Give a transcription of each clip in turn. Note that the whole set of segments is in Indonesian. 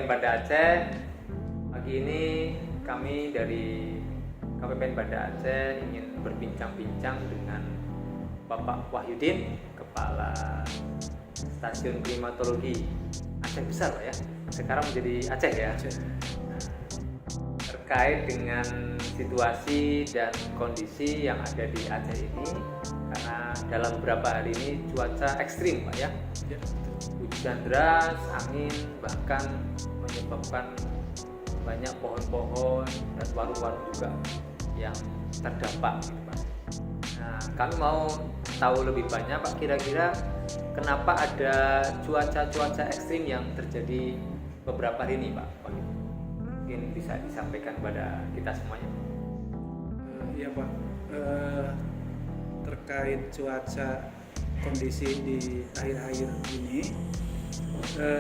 KPPN Banda Aceh. Pagi ini kami dari KPPN Banda Aceh ingin berbincang-bincang dengan Bapak Wahyudin, Kepala Stasiun Klimatologi Aceh Besar, Pak ya. Sekarang menjadi Aceh ya. Terkait dengan situasi dan kondisi yang ada di Aceh ini, karena dalam beberapa hari ini cuaca ekstrim, Pak ya. Hujan deras, angin, bahkan menyebabkan banyak pohon-pohon dan warung-warung juga yang terdampak gitu, Pak. Nah, kami mau tahu lebih banyak, Pak, kira-kira kenapa ada cuaca-cuaca ekstrim yang terjadi beberapa hari ini, Pak? Mungkin bisa disampaikan kepada kita semuanya. Iya Pak, terkait cuaca kondisi di akhir-akhir ini,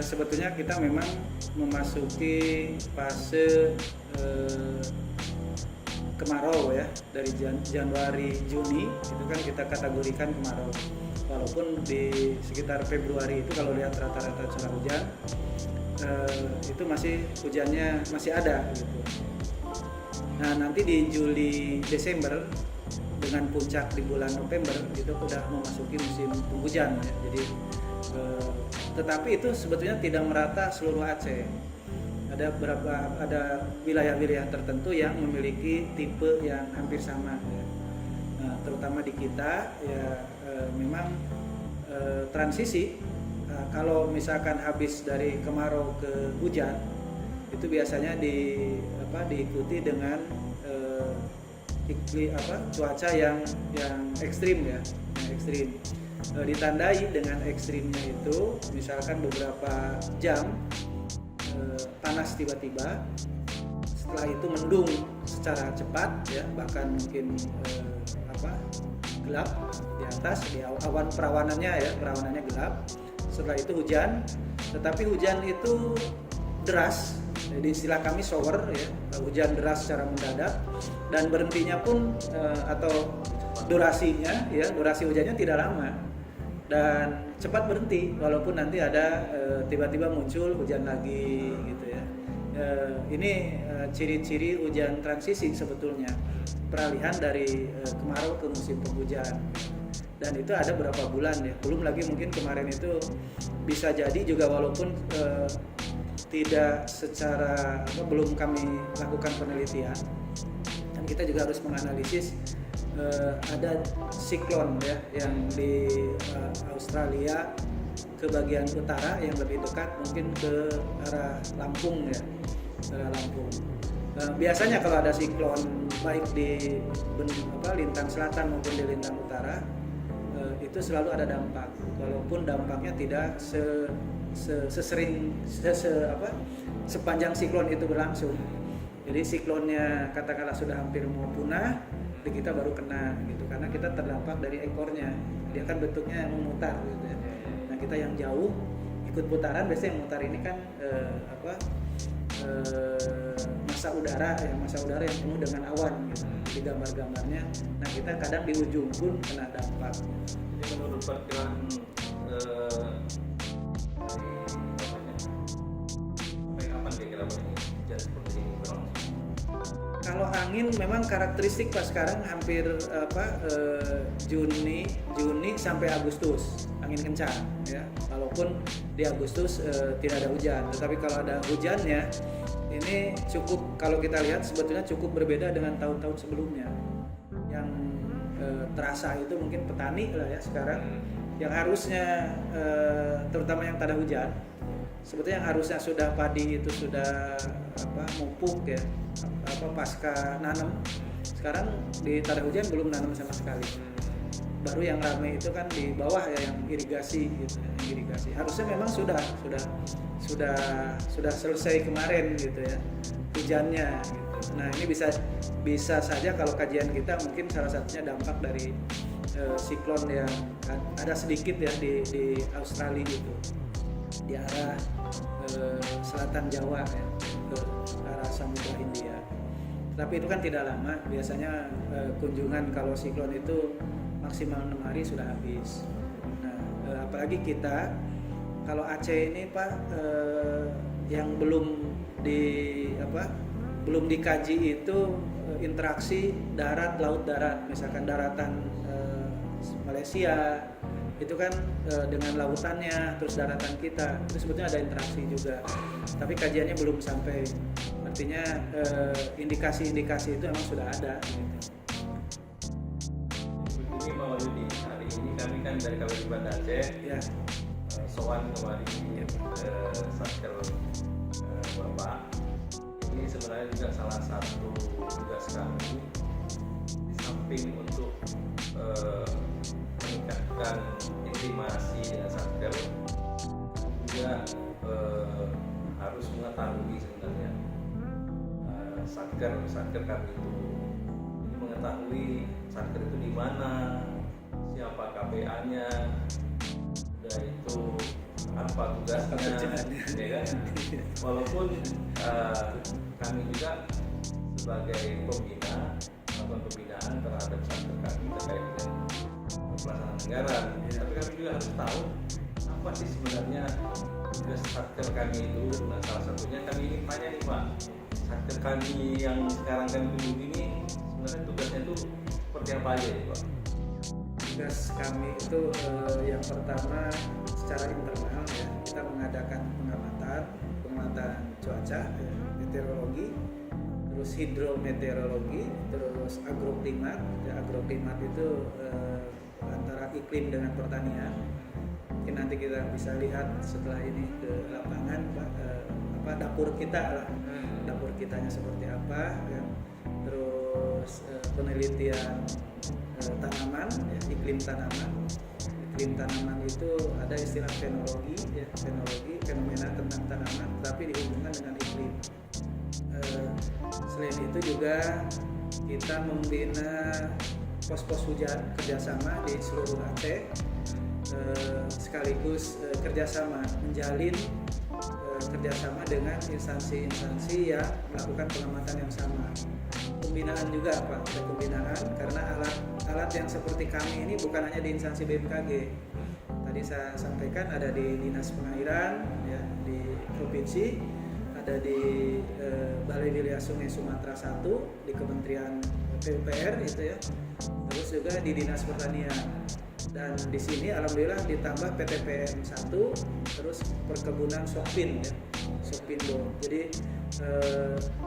sebetulnya kita memang memasuki fase kemarau ya. Dari Januari Juni itu kan kita kategorikan kemarau, walaupun di sekitar Februari itu kalau lihat rata-rata curah hujan itu masih hujannya masih ada gitu. Nah nanti di Juli Desember dengan puncak di bulan November itu sudah memasuki musim penghujan ya. Jadi tetapi itu sebetulnya tidak merata seluruh Aceh. Ada wilayah-wilayah tertentu yang memiliki tipe yang hampir sama ya. Nah, terutama di kita ya memang transisi kalau misalkan habis dari kemarau ke hujan itu biasanya diikuti dengan cuaca yang ekstrim ya, yang ekstrim. Ditandai dengan ekstrimnya itu misalkan beberapa jam panas tiba-tiba, setelah itu mendung secara cepat ya, bahkan mungkin gelap di atas, di awan perawanannya gelap. Setelah itu hujan, tetapi hujan itu deras, jadi istilah kami shower ya, hujan deras secara mendadak, dan berhentinya pun atau durasi hujannya tidak lama dan cepat berhenti, walaupun nanti ada tiba-tiba muncul hujan lagi gitu ya. Ini ciri-ciri hujan transisi sebetulnya, peralihan dari kemarau ke musim penghujan. Dan itu ada berapa bulan ya, belum lagi mungkin kemarin itu bisa jadi juga walaupun tidak secara belum kami lakukan penelitian, dan kita juga harus menganalisis ada siklon ya yang di Australia ke bagian utara yang lebih dekat mungkin ke arah Lampung ya, arah Lampung. Biasanya kalau ada siklon baik di lintang selatan maupun di lintang utara itu selalu ada dampak, walaupun dampaknya tidak sepanjang siklon itu berlangsung. Jadi siklonnya katakanlah sudah hampir mau punah, kita baru kena gitu, karena kita terdampak dari ekornya, dia kan bentuknya memutar gitu ya. Nah kita yang jauh ikut putaran, biasanya yang mutar ini kan massa udara yang penuh dengan awan gitu di gambar-gambarnya. Nah kita kadang di ujung pun kena dampak. Jadi menurut perkiraan sampai kapan kira-kira hujan seperti ini berlangsung? Kalau angin memang karakteristik pas sekarang hampir Juni sampai Agustus angin kencang ya. Walaupun di Agustus tidak ada hujan, tetapi kalau ada hujannya ini cukup, kalau kita lihat sebetulnya cukup berbeda dengan tahun-tahun sebelumnya. Yang terasa itu mungkin petani lah ya sekarang, yang harusnya terutama yang tak ada hujan, sebetulnya yang harusnya sudah padi itu sudah mupuk ya, pasca nanam, sekarang di tak ada hujan belum nanam sama sekali. Baru yang ramai itu kan di bawah ya, yang irigasi gitu, harusnya memang sudah selesai kemarin gitu ya hujannya gitu. Nah ini bisa saja kalau kajian kita mungkin salah satunya dampak dari siklon yang ada sedikit ya di Australia gitu, di arah selatan Jawa ya, ke arah Samudra Hindia. Tapi itu kan tidak lama, biasanya kunjungan kalau siklon itu maksimal 6 hari sudah habis. Nah apalagi kita kalau Aceh ini Pak yang belum dikaji itu interaksi darat laut darat, misalkan daratan Malaysia itu kan dengan lautannya, terus daratan kita itu sebetulnya ada interaksi juga, tapi kajiannya belum sampai. Artinya indikasi-indikasi itu memang sudah ada gitu. Begini Pak Wahyudi, hari ini kami kan dari KBRI Banda Aceh Ya, sowan kemarin Satker Bapak. Ini sebenarnya juga salah satu tugas kami di samping untuk meningkatkan intimasi dengan Satker, juga harus mengetahui sebenarnya Satker kami itu mengetahui Satker itu di mana, siapa KPA-nya, udah itu apa tugasnya, ya kan? Walaupun kami juga sebagai pembina melakukan pembinaan terhadap Satker kami terkait dengan pelaksanaan anggaran, tapi kami juga harus tahu apa sih sebenarnya tugas Satker kami itu. Nah, salah satunya kami ingin tanya nih Pak, Satker kami yang sekarang kami tunjuk ini sebenarnya tugasnya itu seperti apa aja nih Pak? tugas kami itu yang pertama secara internal ya, kita mengadakan pengamatan cuaca, meteorologi, terus hidrometeorologi, terus agroklimat. Ya, agroklimat itu antara iklim dengan pertanian. Mungkin nanti kita bisa lihat setelah ini ke lapangan dapur kita lah, dapur kitanya seperti apa ya. Terus penelitian tanaman ya, iklim tanaman itu ada istilah fenologi ya, fenomena tentang tanaman tapi dihubungkan dengan iklim. Selain itu juga kita membina pos-pos hujan kerjasama di seluruh Aceh, sekaligus kerjasama menjalin kerjasama dengan instansi-instansi yang melakukan pengamatan yang sama. Pembinaan juga Pak, ada pembinaan karena alat yang seperti kami ini bukan hanya di instansi BMKG. Tadi saya sampaikan ada di Dinas Pengairan ya, di provinsi, ada di Balai Wilayah Sungai Sumatera 1 di Kementerian PUPR itu ya. Terus juga di Dinas Pertanian. Dan di sini alhamdulillah ditambah PTPM 1, terus perkebunan Sokpin ya, Sokpindo. Jadi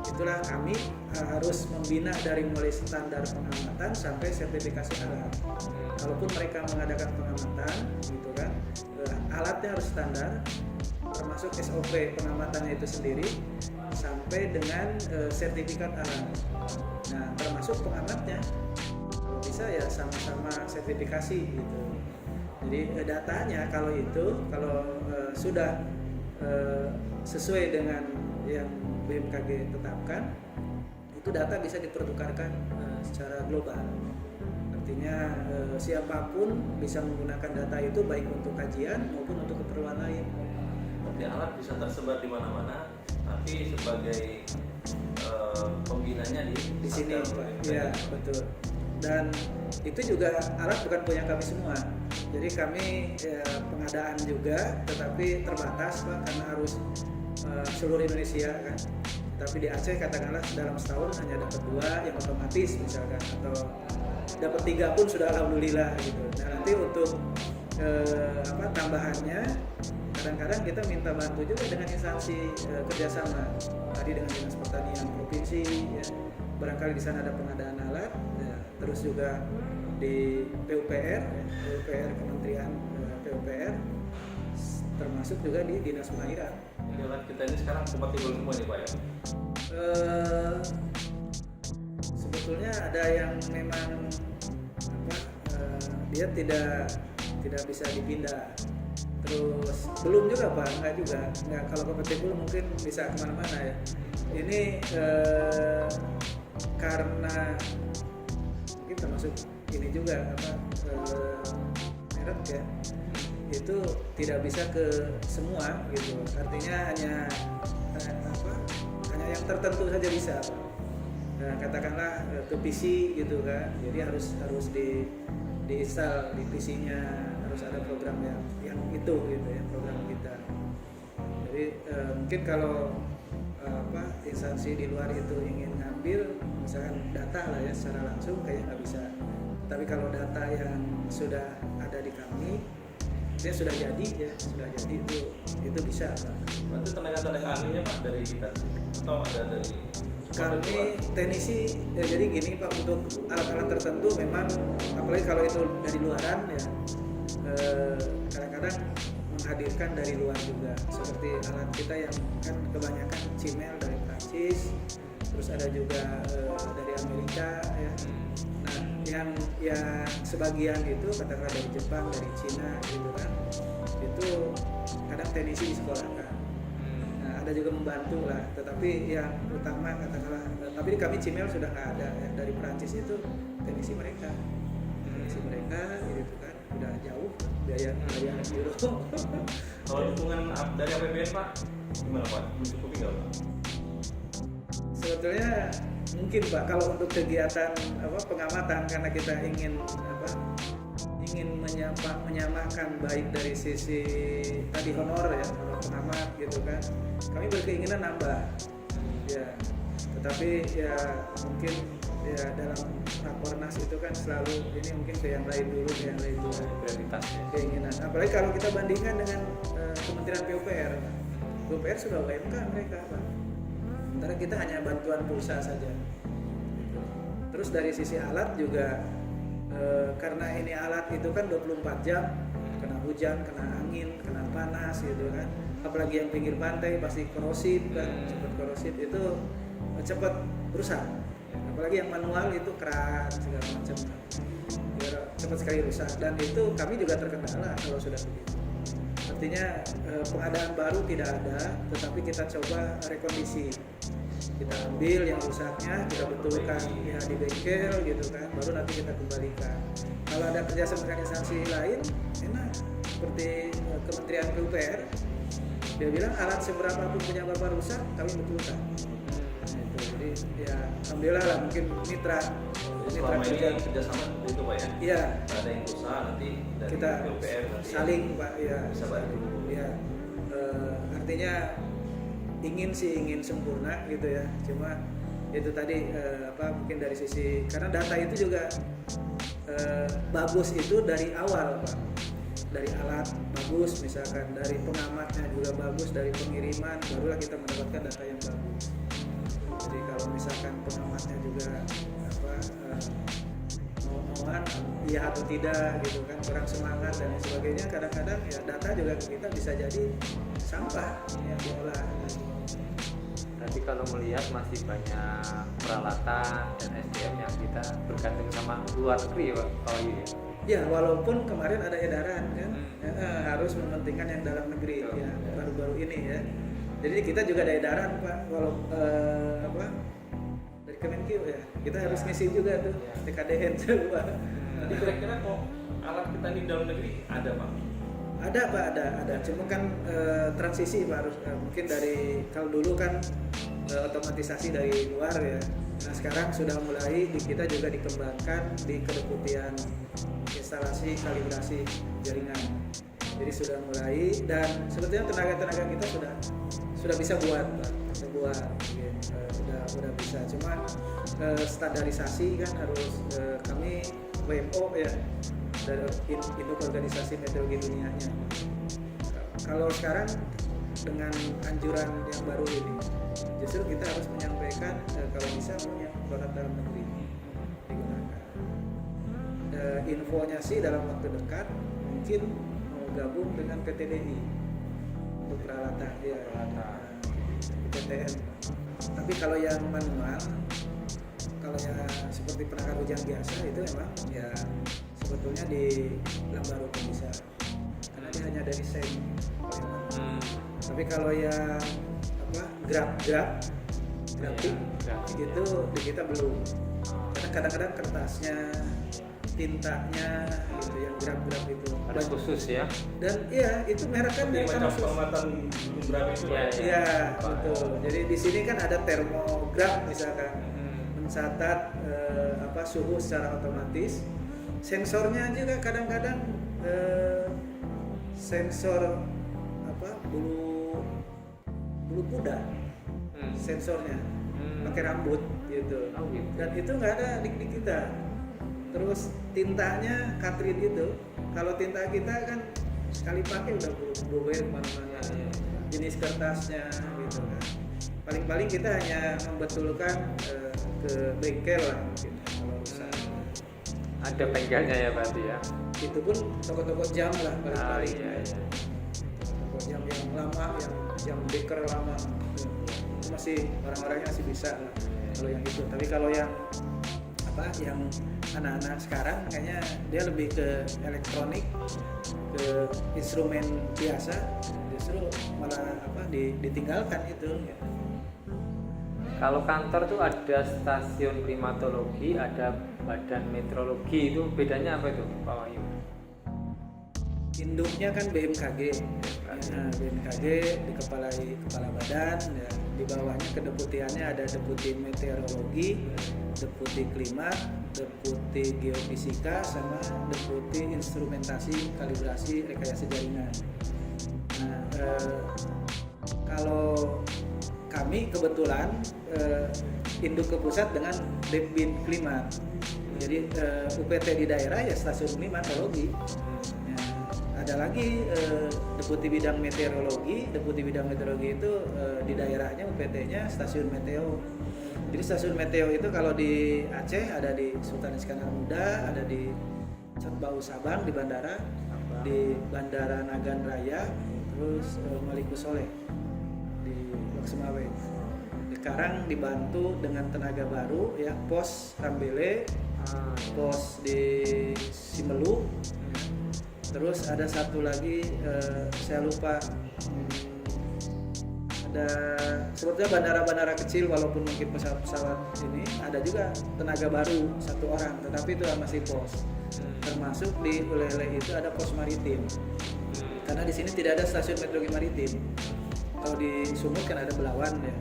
itulah kami harus membina dari mulai standar pengamatan sampai sertifikasi alat. Kalaupun mereka mengadakan pengamatan gitu kan, alatnya harus standar, termasuk SOP pengamatannya itu sendiri sampai dengan sertifikat alat. Nah, termasuk pengamatnya kalau bisa ya sama-sama sertifikasi gitu. Jadi datanya kalau sudah sesuai dengan yang BMKG tetapkan, itu data bisa dipertukarkan secara global. Artinya siapapun bisa menggunakan data itu baik untuk kajian maupun untuk keperluan lain. Berarti alat bisa tersebar di mana-mana, tapi sebagai pembinanya di sini, ya betul. Dan itu juga alat bukan punya kami semua. Jadi kami pengadaan juga, tetapi terbatas Pak, karena harus seluruh Indonesia kan. Tapi di Aceh katakanlah dalam setahun hanya dapat 2 yang otomatis misalkan, atau dapat 3 pun sudah alhamdulillah gitu. Nah nanti untuk tambahannya kadang-kadang kita minta bantu juga dengan instansi kerjasama. Tadi dengan Dinas Pertanian Provinsi ya, barangkali di sana ada pengadaan alat ya. Terus juga di PUPR Kementerian PUPR, termasuk juga di Dinas Pengairan. Ini alat kita ini sekarang kompatibel semua nih Pak ya? Sebetulnya ada yang memang dia tidak bisa dipindah. Terus belum juga Pak, enggak kalau kompatibel mungkin bisa kemana-mana ya. Ini karena kita masuk ini juga merek ya, itu tidak bisa ke semua gitu. Artinya hanya yang tertentu saja bisa Pak. Nah, katakanlah ke PC gitu kan, jadi harus diinstal di PC-nya, harus ada program yang itu gitu ya, program kita. Jadi Jadi mungkin kalau instansi di luar itu ingin ngambil misalkan data lah ya secara langsung kayak nggak bisa. Tapi kalau data yang sudah ada di kami, dia sudah jadi itu bisa Pak. Berarti tenaga ahlinya Pak dari kita atau ada dari Kami teknisi jadi gini Pak, untuk alat-alat tertentu memang apalagi kalau itu dari luaran ya kadang-kadang menghadirkan dari luar juga, seperti alat kita yang kan kebanyakan Cimel dari Prancis, terus ada juga dari Amerika ya. Nah yang sebagian itu katakanlah dari Jepang, dari Cina gitu kan, itu kadang teknisi disekolahkan. Nah ada juga membantu lah, tetapi yang utama katakanlah, tapi kami Cimel sudah nggak ada ya. Dari Prancis itu teknisi mereka gitu kan, udah jauh biaya euro. Kalau dukungan dari APBN Pak, gimana Pak? Mencukupi nggak Pak? Sebetulnya mungkin Pak kalau untuk kegiatan pengamatan, karena kita ingin menyamakan baik dari sisi tadi honor pengamat gitu kan, kami berkeinginan nambah ya, tetapi ya mungkin ya dalam rakornas itu kan selalu ini mungkin ke yang lain dulu prioritasnya. keinginan, apalagi kalau kita bandingkan dengan Kementerian PUPR. PUPR sudah UMK mereka Pak, sementara kita hanya bantuan pulsa saja gitu. Terus dari sisi alat juga karena ini alat itu kan 24 jam, kena hujan, kena angin, kena panas gitu kan, apalagi yang pinggir pantai pasti korosif kan, cepat korosif itu cepat rusak, apalagi yang manual itu keran segala macam ya, cepat sekali rusak, dan itu kami juga terkendala kalau sudah begitu. Artinya pengadaan baru tidak ada, tetapi kita coba rekondisi, kita ambil yang rusaknya, kita betulkan ya di bengkel gitu kan, baru nanti kita kembalikan. Kalau ada kerjasama dengan instansi lain enak, seperti Kementerian PUPR, dia bilang alat seberapa pun punya bapak rusak kami betulkan. Gitu. Jadi ya alhamdulillah lah, mungkin mitra Selama ini kerja kerjasama seperti itu Pak ya? iya, Ada yang usaha nanti dari kita PUPR nanti saling Pak ya, bisa bantu. ya artinya ingin sempurna gitu ya, cuma itu tadi mungkin dari sisi, karena data itu juga bagus itu dari awal Pak, dari alat bagus, misalkan dari pengamatnya juga bagus, dari pengiriman barulah kita mendapatkan data yang bagus. Jadi kalau misalkan pengamatnya juga mau-mauan iya atau tidak gitu kan, kurang semangat dan lain sebagainya, kadang-kadang ya data juga kita bisa jadi sampah yang diolah. Tapi kalau melihat masih banyak peralatan dan SDM yang kita bergantung sama luar negeri Pak. Oh iya. Ya walaupun kemarin ada edaran kan, harus mementingkan yang dalam negeri ya, baru-baru ini ya. Jadi kita juga ada edaran Pak, walau dari Kemenkeu ya, kita harus ngisi juga tuh TKDN tuh Pak. Jadi kira-kira kok alat kita ini dalam negeri ada Pak? Ada Pak, ada. Cuma kan transisi Pak, harus mungkin dari kalau dulu kan otomatisasi dari luar ya. Nah sekarang sudah mulai kita juga dikembangkan di kedeputian instalasi kalibrasi jaringan. Jadi sudah mulai, dan sebetulnya tenaga kita sudah bisa buat Pak, udah bisa. Cuma standarisasi kan harus kami WMO ya, dari Induk Organisasi Meteorologi Dunianya. Kalau sekarang dengan anjuran yang baru ini, justru kita harus menyampaikan kalau bisa punya produk dalam negeri digunakan. Infonya sih dalam waktu dekat mungkin mau gabung dengan PTDI untuk peralatan ya, PTN. Tapi kalau yang manual, kalau yang seperti penangkar hujan biasa itu memang ya sebetulnya di Lambaru pun bisa, karena dia hanya dari seng. Tapi kalau yang grafik itu di kita belum, karena kadang-kadang kertasnya, tintanya gitu yang graf itu Harus khusus ya. dan iya itu merek kan Jadi mereka macam khusus. pengamatan berapa itu Pak? Iya betul. Jadi di sini kan ada termograf misalkan, mencatat suhu secara otomatis. Sensornya juga kadang-kadang sensor bulu bulu kuda sensornya, pakai rambut gitu. Oh, gitu. Dan itu nggak ada di kita. Terus tintanya Katrin itu, kalau tinta kita kan sekali pakai udah blueberry kemana-mana. Jenis kertasnya gitu kan. Paling-paling kita hanya membetulkan ke bengkel lah mungkin kalau rusak. Ada bengkelnya ya berarti ya. Itu pun toko-toko jam lah paling-paling. Iya. Toko jam yang lama, yang jam beker lama. Itu masih orang-orangnya masih bisa lah kalau yang itu. Tapi kalau yang yang anak-anak sekarang kayaknya dia lebih ke elektronik, ke instrumen biasa, justru malah ditinggalkan itu. Kalau kantor tuh ada stasiun klimatologi, ada badan meteorologi, itu bedanya apa itu Pak Wahyu? Induknya kan BMKG. Nah, BMKG dikepalai kepala badan, ya. Di bawahnya kedeputiannya ada deputi meteorologi, deputi klimat, deputi geofisika, sama deputi instrumentasi, kalibrasi, rekayasa jaringan. Nah, kalau kami kebetulan induk ke pusat dengan Depbin Klimat. Jadi UPT di daerah ya stasiun klimatologi. Ada lagi deputi bidang meteorologi. Deputi bidang meteorologi itu di daerahnya UPT-nya stasiun meteo. Jadi stasiun meteo itu kalau di Aceh ada di Sultan Iskandar Muda, ada di Cerbau Sabang di bandara, di Bandara Nagan Raya, terus Malikus Soleh di Loksemawe. Sekarang dibantu dengan tenaga baru ya, pos Rambele, pos di Simelu. Terus ada satu lagi saya lupa, ada sebetulnya bandara-bandara kecil walaupun mungkin pesawat-pesawat ini ada juga tenaga baru satu orang, tetapi itu masih pos. Termasuk di Ulele itu ada pos maritim, karena di sini tidak ada stasiun meteorologi maritim. Kalau di Sumut kan ada Belawan ya,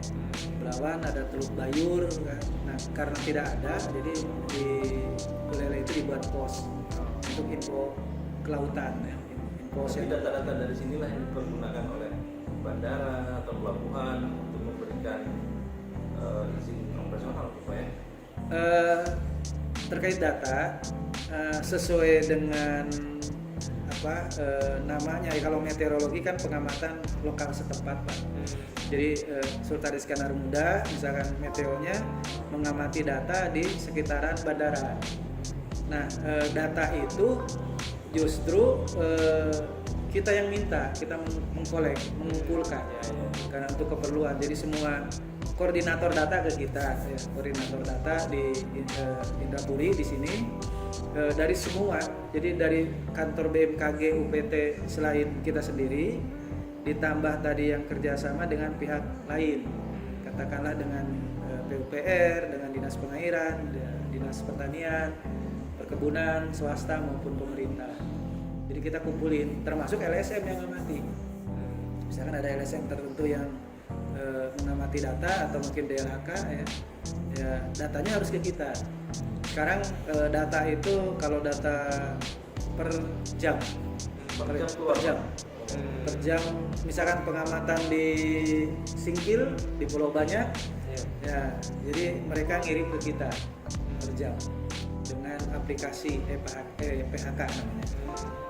Belawan ada Teluk Bayur kan. Nah karena tidak ada, jadi di Ulele itu dibuat pos untuk info kelautan ya. Tapi data-data dari sinilah yang dipergunakan oleh bandara atau pelabuhan untuk memberikan izin operasional, Pak ya? Terkait data sesuai dengan namanya ya, kalau meteorologi kan pengamatan lokal setempat Pak. Jadi Sultan Iskandar Muda misalkan meteonya mengamati data di sekitaran bandara. Nah data itu justru kita yang minta, kita mengkolek, mengumpulkan karena untuk keperluan. Jadi semua koordinator data ke kita, ya, koordinator data di Indrapuri di sini dari semua. Jadi dari kantor BMKG UPT selain kita sendiri, ditambah tadi yang kerjasama dengan pihak lain, katakanlah dengan PUPR, dengan dinas pengairan, dinas pertanian, perkebunan, swasta maupun pemerintah. Jadi kita kumpulin, termasuk LSM yang mengamati. Misalkan ada LSM tertentu yang mengamati data atau mungkin DLHK ya datanya harus ke kita. Sekarang data itu kalau data per jam, per jam, misalkan pengamatan di Singkil di Pulau Banyak, ya jadi mereka ngirim ke kita per jam dengan aplikasi PHK namanya,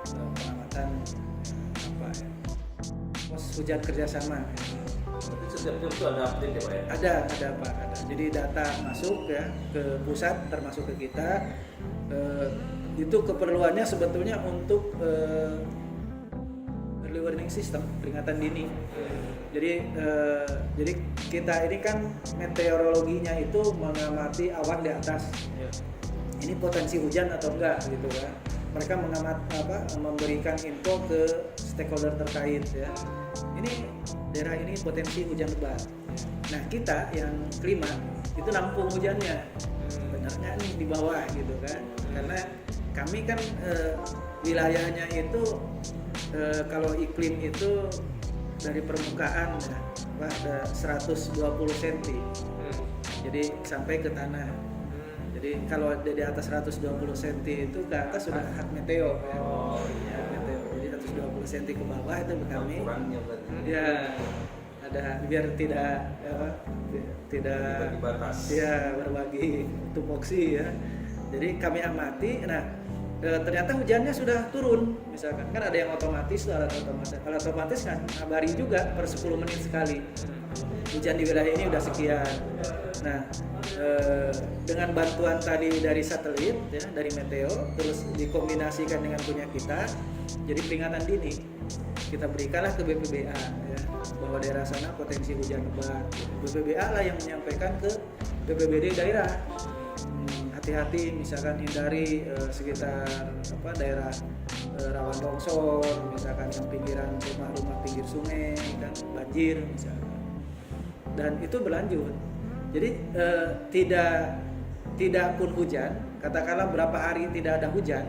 pengamatan pos hujan kerjasama. Berarti setiap jam itu ada update ya Pak ya? Ada Pak, ada. Jadi data masuk ya ke pusat termasuk ke kita. Itu keperluannya sebetulnya untuk early warning system, peringatan dini. Jadi kita ini kan meteorologinya itu mengamati awan di atas. Ini potensi hujan atau enggak gitu kan. Mereka memberikan info ke stakeholder terkait ya. Ini daerah ini potensi hujan lebat. Nah kita yang klimat itu nampung hujannya, benarnya nih di bawah gitu kan. Karena kami kan wilayahnya itu kalau iklim itu dari permukaan ya, ada 120 cm. Jadi sampai ke tanah. Jadi kalau di atas 120 cm itu ke atas sudah hak meteo ya. Hak meteo. Jadi 120 cm ke bawah itu kami. Ya. ada biar tidak tidak Bagi batas. ya berbagi tupoksi ya. Jadi kami amati. Nah, ternyata hujannya sudah turun. Misalkan kan ada yang otomatis, alat otomatis kan ngabari juga per 10 menit sekali. Hujan di wilayah ini udah sekian. Nah, dengan bantuan tadi dari satelit ya, dari Meteo, terus dikombinasikan dengan punya kita, jadi peringatan dini kita berikanlah ke BPBA ya, bahwa daerah sana potensi hujan lebat. BPBA lah yang menyampaikan ke BPBD daerah. Hati-hati misalkan hindari sekitar daerah rawan longsor, misalkan yang pinggiran rumah-rumah pinggir sungai kan banjir misalkan. Dan itu berlanjut. Jadi tidak pun hujan, katakanlah berapa hari tidak ada hujan,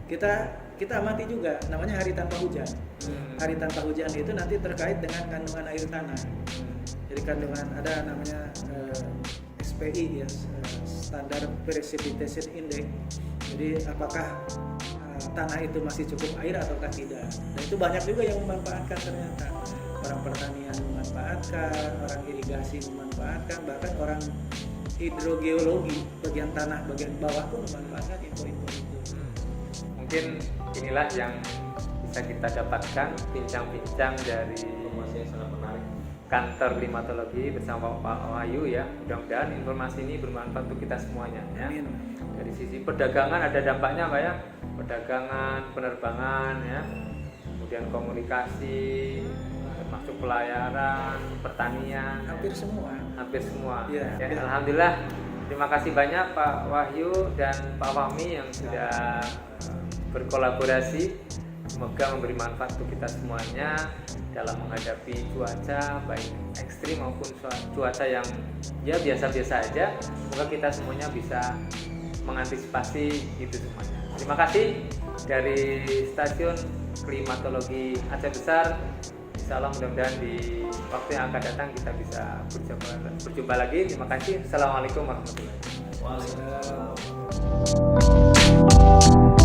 kita amati juga namanya hari tanpa hujan. Hari tanpa hujan itu nanti terkait dengan kandungan air tanah. Jadi kandungan ada namanya SPI ya, Standard Precipitation Index. Jadi apakah tanah itu masih cukup air ataukah tidak. Dan itu banyak juga yang memanfaatkan ternyata. Orang pertanian memanfaatkan, orang irigasi memanfaatkan, bahkan orang hidrogeologi bagian tanah bagian bawah pun memanfaatkan info-info itu. Mungkin inilah yang bisa kita dapatkan bincang-bincang dari Informasi yang sangat menarik. kantor klimatologi bersama Pak Wahyu ya. Mudah-mudahan informasi ini bermanfaat untuk kita semuanya ya. Amin. Dari sisi perdagangan ada dampaknya Pak ya. Perdagangan, penerbangan ya. Kemudian komunikasi, termasuk pelayaran, pertanian, Hampir semua. hampir semua. Iya. Ya, alhamdulillah. Terima kasih banyak Pak Wahyu dan Pak Fahmi yang sudah berkolaborasi. Semoga memberi manfaat untuk kita semuanya dalam menghadapi cuaca baik ekstrim maupun cuaca yang ya biasa-biasa aja. Semoga kita semuanya bisa mengantisipasi itu semuanya. Terima kasih dari Stasiun Klimatologi Aceh Besar. Insya Allah mudah-mudahan di waktu yang akan datang kita bisa berjumpa lagi. Terima kasih. Assalamualaikum warahmatullahi wabarakatuh. Waalaikumsalam.